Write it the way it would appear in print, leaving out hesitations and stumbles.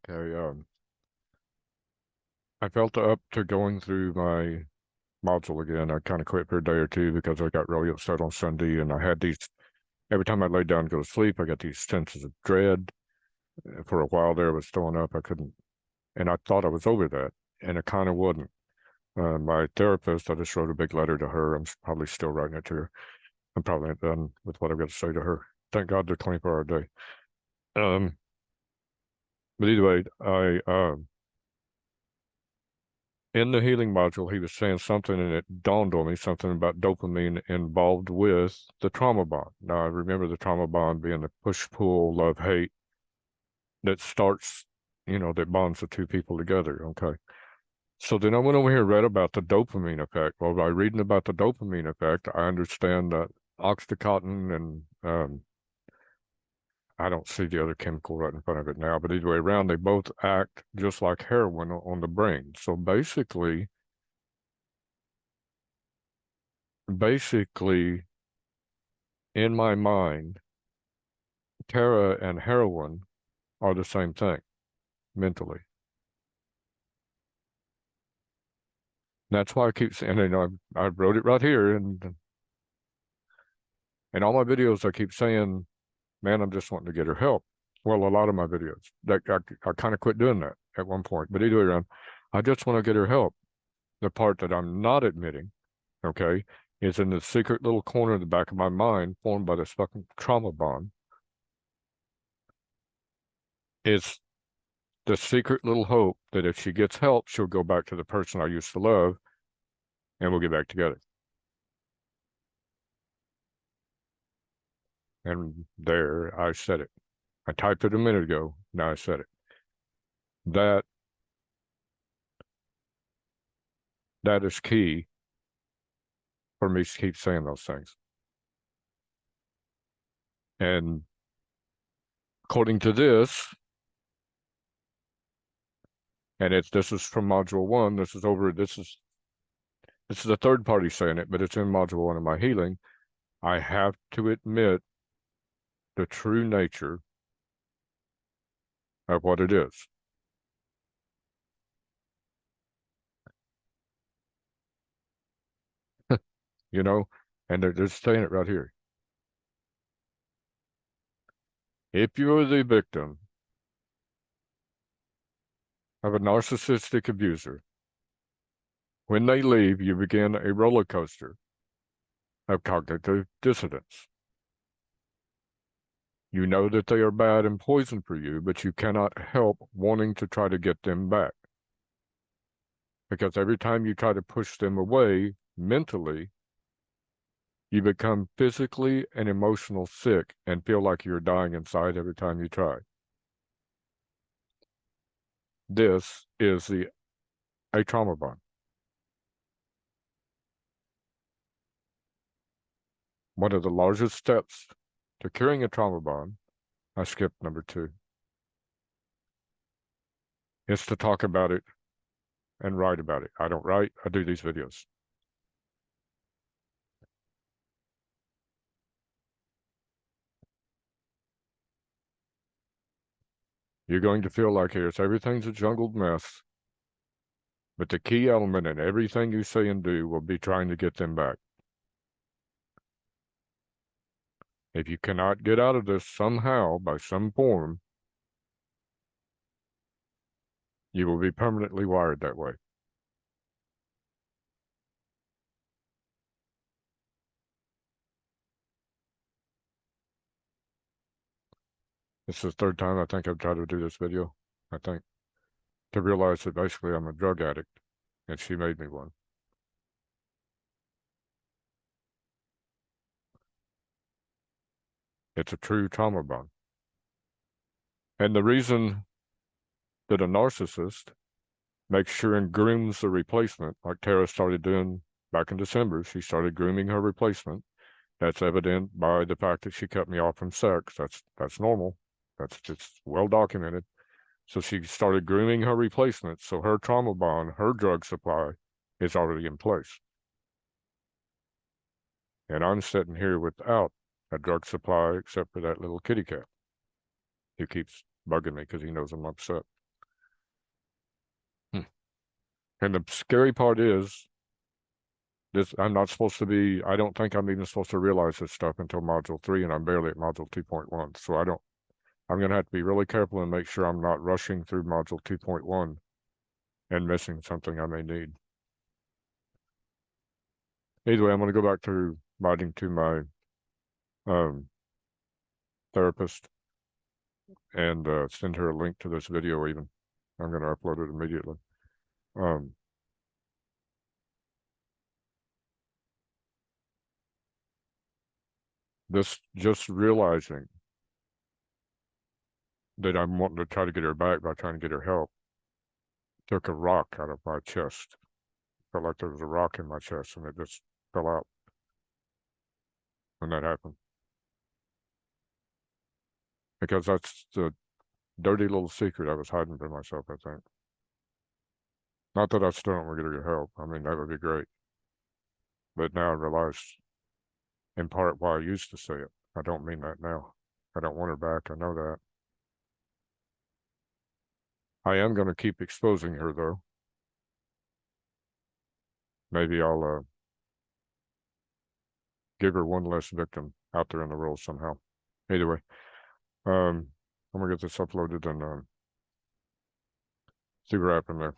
Okay, I felt up to going through my module again. I kind of quit for a day or two because I got really upset on Sunday, and I had these every time I laid down to go to sleep, I got these senses of dread. For a while there, I was throwing up. I couldn't, and I thought I was over that, and it kind of wasn't. My therapist, I just wrote a big letter to her. I'm probably still writing it to her. I'm probably not done with what I've got to say to her. Thank God they're 24-hour day. Um, but either way, in the healing module, he was saying something, and it dawned on me something about dopamine involved with the trauma bond. Now, I remember the trauma bond being the push-pull, love-hate that starts, that bonds the two people together. Okay. So then I went over here and read about the dopamine effect. Well, by reading about the dopamine effect, I understand that oxytocin and I don't see the other chemical right in front of it now, but either way around, they both act just like heroin on the brain. So basically, in my mind, Tara and heroin are the same thing mentally. That's why I keep saying, I wrote it right here, and in all my videos, I keep saying, man, I'm just wanting to get her help. Well, a lot of my videos, I kind of quit doing that at one point, but either way around, I just want to get her help. The part that I'm not admitting, okay, is in the secret little corner of the back of my mind formed by this fucking trauma bond, is the secret little hope that if she gets help, she'll go back to the person I used to love and we'll get back together. And there, I said it. I typed it a minute ago. Now I said it. That that is key for me to keep saying those things. And according to this, and this is from module one, this is a third party saying it, but it's in module one of my healing. I have to admit the true nature of what it is. You know, and they're saying it right here. If you're the victim of a narcissistic abuser, when they leave, you begin a roller coaster of cognitive dissonance. You know that they are bad and poison for you, but you cannot help wanting to try to get them back. Because every time you try to push them away mentally, you become physically and emotional sick and feel like you're dying inside every time you try. This is a trauma bond. One of the largest steps to curing a trauma bond, I skipped number 2, is to talk about it and write about it. I don't write, I do these videos. You're going to feel like everything's a jumbled mess, but the key element in everything you say and do will be trying to get them back. If you cannot get out of this somehow, by some form, you will be permanently wired that way. This is the third time I think I've tried to do this video, I think, to realize that basically I'm a drug addict, and she made me one. It's a true trauma bond. And the reason that a narcissist makes sure and grooms the replacement, like Tara started doing back in December, she started grooming her replacement. That's evident by the fact that she cut me off from sex. That's normal. That's just well documented. So she started grooming her replacement. So her trauma bond, her drug supply is already in place. And I'm sitting here without a drug supply except for that little kitty cat who keeps bugging me because he knows I'm upset. And the scary part is this, I'm not supposed to be, I don't think I'm even supposed to realize this stuff until module 3, and I'm barely at module 2.1. So I'm going to have to be really careful and make sure I'm not rushing through module 2.1 and missing something I may need. Either way, I'm going to go back to writing to my therapist and send her a link to this video even. I'm going to upload it immediately. This just realizing that I'm wanting to try to get her back by trying to get her help took a rock out of my chest. Felt like there was a rock in my chest and it just fell out when that happened. Because that's the dirty little secret I was hiding from myself, I think. Not that I still don't want to get her help. I mean, that would be great. But now I realize, in part, why I used to say it. I don't mean that now. I don't want her back. I know that. I am going to keep exposing her, though. Maybe I'll give her one less victim out there in the world somehow. Either way, I'm going to get this uploaded and see what happened there.